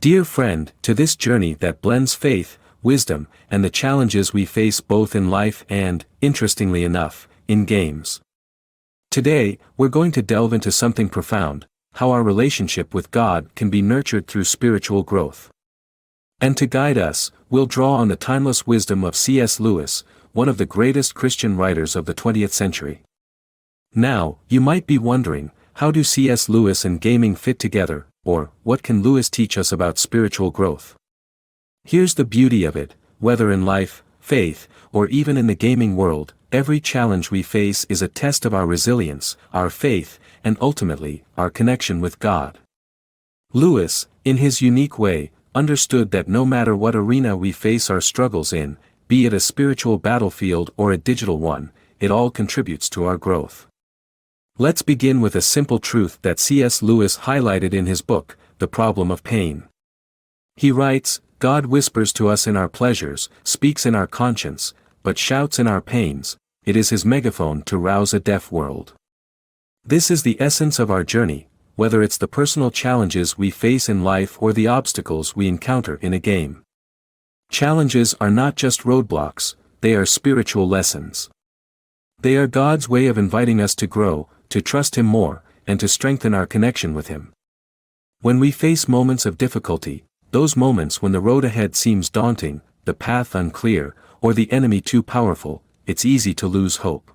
Dear friend, to this journey that blends faith, wisdom, and the challenges we face both in life and, interestingly enough, in games. Today, we're going to delve into something profound: how our relationship with God can be nurtured through spiritual growth. And to guide us, we'll draw on the timeless wisdom of C.S. Lewis, one of the greatest Christian writers of the 20th century. Now, you might be wondering, how do C.S. Lewis and gaming fit together, or what can Lewis teach us about spiritual growth? Here's the beauty of it: whether in life, faith, or even in the gaming world, every challenge we face is a test of our resilience, our faith, and ultimately, our connection with God. Lewis, in his unique way, understood that no matter what arena we face our struggles in, be it a spiritual battlefield or a digital one, it all contributes to our growth. Let's begin with a simple truth that C.S. Lewis highlighted in his book, The Problem of Pain. He writes, "God whispers to us in our pleasures, speaks in our conscience, but shouts in our pains. It is his megaphone to rouse a deaf world." This is the essence of our journey, whether it's the personal challenges we face in life or the obstacles we encounter in a game. Challenges are not just roadblocks, they are spiritual lessons. They are God's way of inviting us to grow, to trust Him more, and to strengthen our connection with Him. When we face moments of difficulty, those moments when the road ahead seems daunting, the path unclear, or the enemy too powerful, it's easy to lose hope.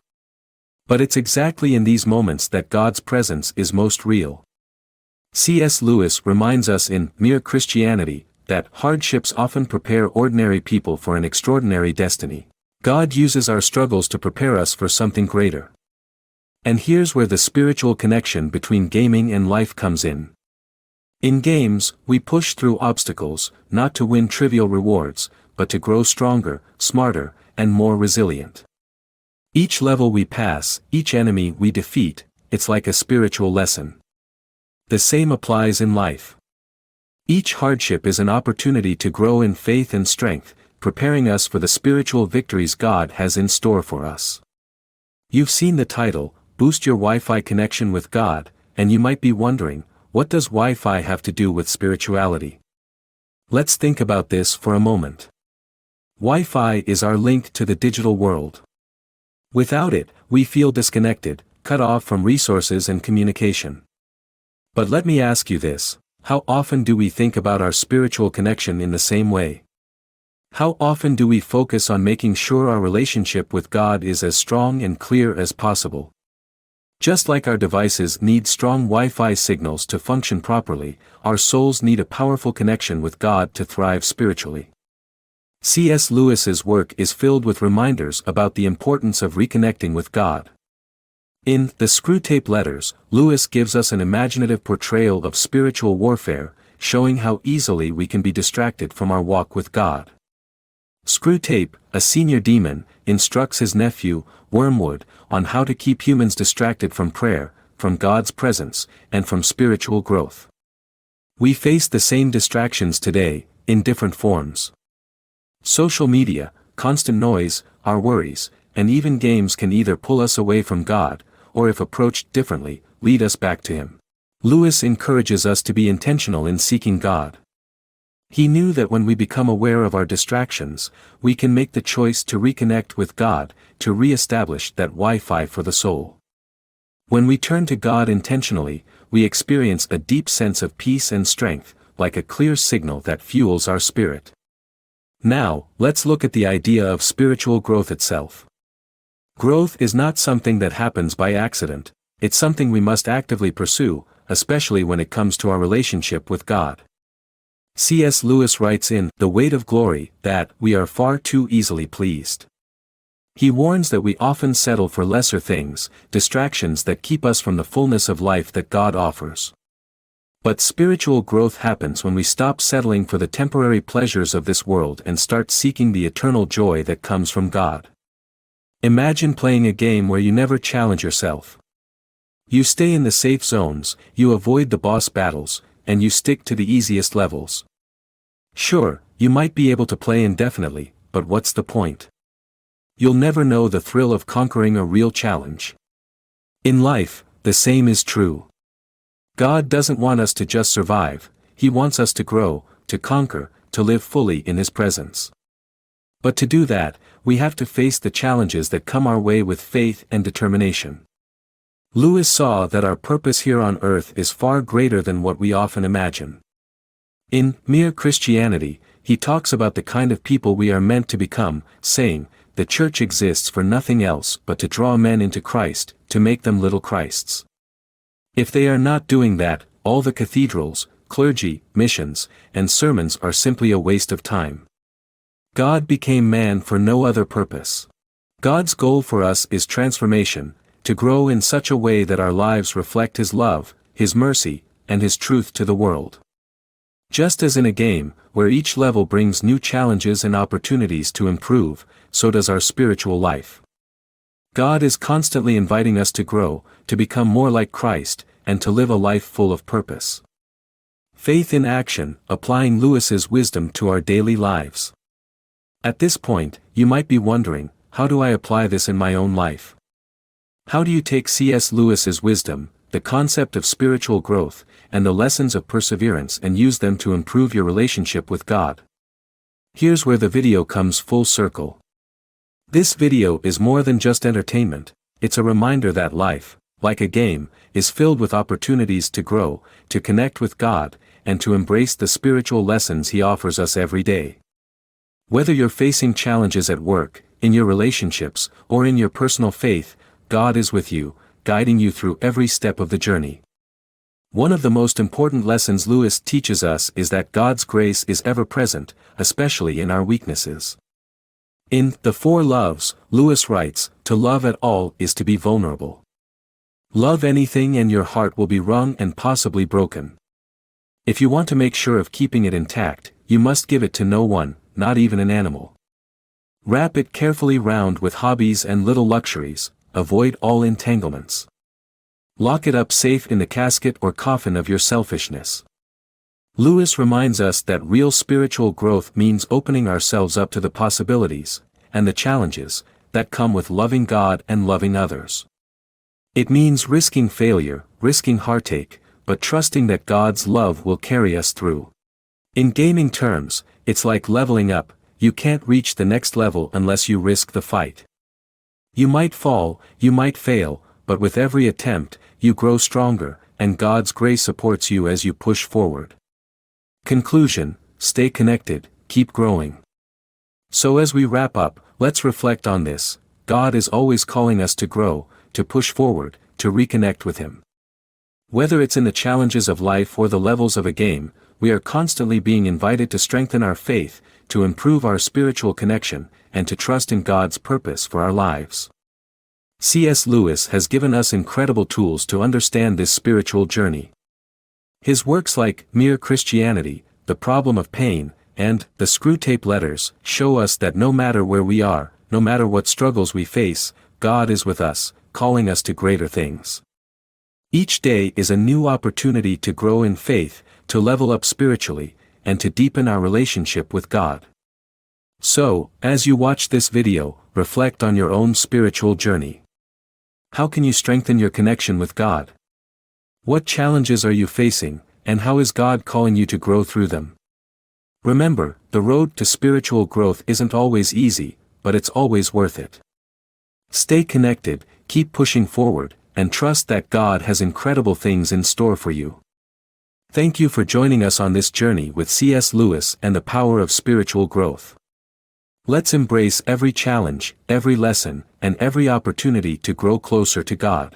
But it's exactly in these moments that God's presence is most real. C.S. Lewis reminds us in Mere Christianity that hardships often prepare ordinary people for an extraordinary destiny. God uses our struggles to prepare us for something greater. And here's where the spiritual connection between gaming and life comes in. In games, we push through obstacles, not to win trivial rewards, but to grow stronger, smarter, and more resilient. Each level we pass, each enemy we defeat, it's like a spiritual lesson. The same applies in life. Each hardship is an opportunity to grow in faith and strength, preparing us for the spiritual victories God has in store for us. You've seen the title, Boost Your Wi-Fi Connection with God, and you might be wondering, what does Wi-Fi have to do with spirituality? Let's think about this for a moment. Wi-Fi is our link to the digital world. Without it, we feel disconnected, cut off from resources and communication. But let me ask you this: how often do we think about our spiritual connection in the same way? How often do we focus on making sure our relationship with God is as strong and clear as possible? Just like our devices need strong Wi-Fi signals to function properly, our souls need a powerful connection with God to thrive spiritually. C.S. Lewis's work is filled with reminders about the importance of reconnecting with God. In The Screwtape Letters, Lewis gives us an imaginative portrayal of spiritual warfare, showing how easily we can be distracted from our walk with God. Screwtape, a senior demon, instructs his nephew, Wormwood, on how to keep humans distracted from prayer, from God's presence, and from spiritual growth. We face the same distractions today, in different forms. Social media, constant noise, our worries, and even games can either pull us away from God, or if approached differently, lead us back to Him. Lewis encourages us to be intentional in seeking God. He knew that when we become aware of our distractions, we can make the choice to reconnect with God, to re-establish that Wi-Fi for the soul. When we turn to God intentionally, we experience a deep sense of peace and strength, like a clear signal that fuels our spirit. Now, let's look at the idea of spiritual growth itself. Growth is not something that happens by accident, it's something we must actively pursue, especially when it comes to our relationship with God. C.S. Lewis writes in The Weight of Glory that we are far too easily pleased. He warns that we often settle for lesser things, distractions that keep us from the fullness of life that God offers. But spiritual growth happens when we stop settling for the temporary pleasures of this world and start seeking the eternal joy that comes from God. Imagine playing a game where you never challenge yourself. You stay in the safe zones, you avoid the boss battles, and you stick to the easiest levels. Sure, you might be able to play indefinitely, but what's the point? You'll never know the thrill of conquering a real challenge. In life, the same is true. God doesn't want us to just survive, He wants us to grow, to conquer, to live fully in His presence. But to do that, we have to face the challenges that come our way with faith and determination. Lewis saw that our purpose here on earth is far greater than what we often imagine. In Mere Christianity, he talks about the kind of people we are meant to become, saying, "The church exists for nothing else but to draw men into Christ, to make them little Christs. If they are not doing that, all the cathedrals, clergy, missions, and sermons are simply a waste of time." God became man for no other purpose. God's goal for us is transformation, to grow in such a way that our lives reflect His love, His mercy, and His truth to the world. Just as in a game, where each level brings new challenges and opportunities to improve, so does our spiritual life. God is constantly inviting us to grow, to become more like Christ, and to live a life full of purpose. Faith in action, applying Lewis's wisdom to our daily lives. At this point, you might be wondering, how do I apply this in my own life? How do you take C.S. Lewis's wisdom, the concept of spiritual growth, and the lessons of perseverance and use them to improve your relationship with God? Here's where the video comes full circle. This video is more than just entertainment, it's a reminder that life, like a game, is filled with opportunities to grow, to connect with God, and to embrace the spiritual lessons He offers us every day. Whether you're facing challenges at work, in your relationships, or in your personal faith, God is with you, guiding you through every step of the journey. One of the most important lessons Lewis teaches us is that God's grace is ever present, especially in our weaknesses. In The Four Loves, Lewis writes, "To love at all is to be vulnerable. Love anything and your heart will be wrung and possibly broken. If you want to make sure of keeping it intact, you must give it to no one, not even an animal. Wrap it carefully round with hobbies and little luxuries, avoid all entanglements. Lock it up safe in the casket or coffin of your selfishness." Lewis reminds us that real spiritual growth means opening ourselves up to the possibilities, and the challenges, that come with loving God and loving others. It means risking failure, risking heartache, but trusting that God's love will carry us through. In gaming terms, it's like leveling up, you can't reach the next level unless you risk the fight. You might fall, you might fail, but with every attempt, you grow stronger, and God's grace supports you as you push forward. Conclusion: stay connected, keep growing. So as we wrap up, let's reflect on this. God is always calling us to grow, to push forward, to reconnect with Him. Whether it's in the challenges of life or the levels of a game, we are constantly being invited to strengthen our faith, to improve our spiritual connection, and to trust in God's purpose for our lives. C.S. Lewis has given us incredible tools to understand this spiritual journey. His works like Mere Christianity, The Problem of Pain, and The Screwtape Letters show us that no matter where we are, no matter what struggles we face, God is with us, calling us to greater things. Each day is a new opportunity to grow in faith, to level up spiritually, and to deepen our relationship with God. So, as you watch this video, reflect on your own spiritual journey. How can you strengthen your connection with God? What challenges are you facing, and how is God calling you to grow through them? Remember, the road to spiritual growth isn't always easy, but it's always worth it. Stay connected, keep pushing forward, and trust that God has incredible things in store for you. Thank you for joining us on this journey with C.S. Lewis and the power of spiritual growth. Let's embrace every challenge, every lesson, and every opportunity to grow closer to God.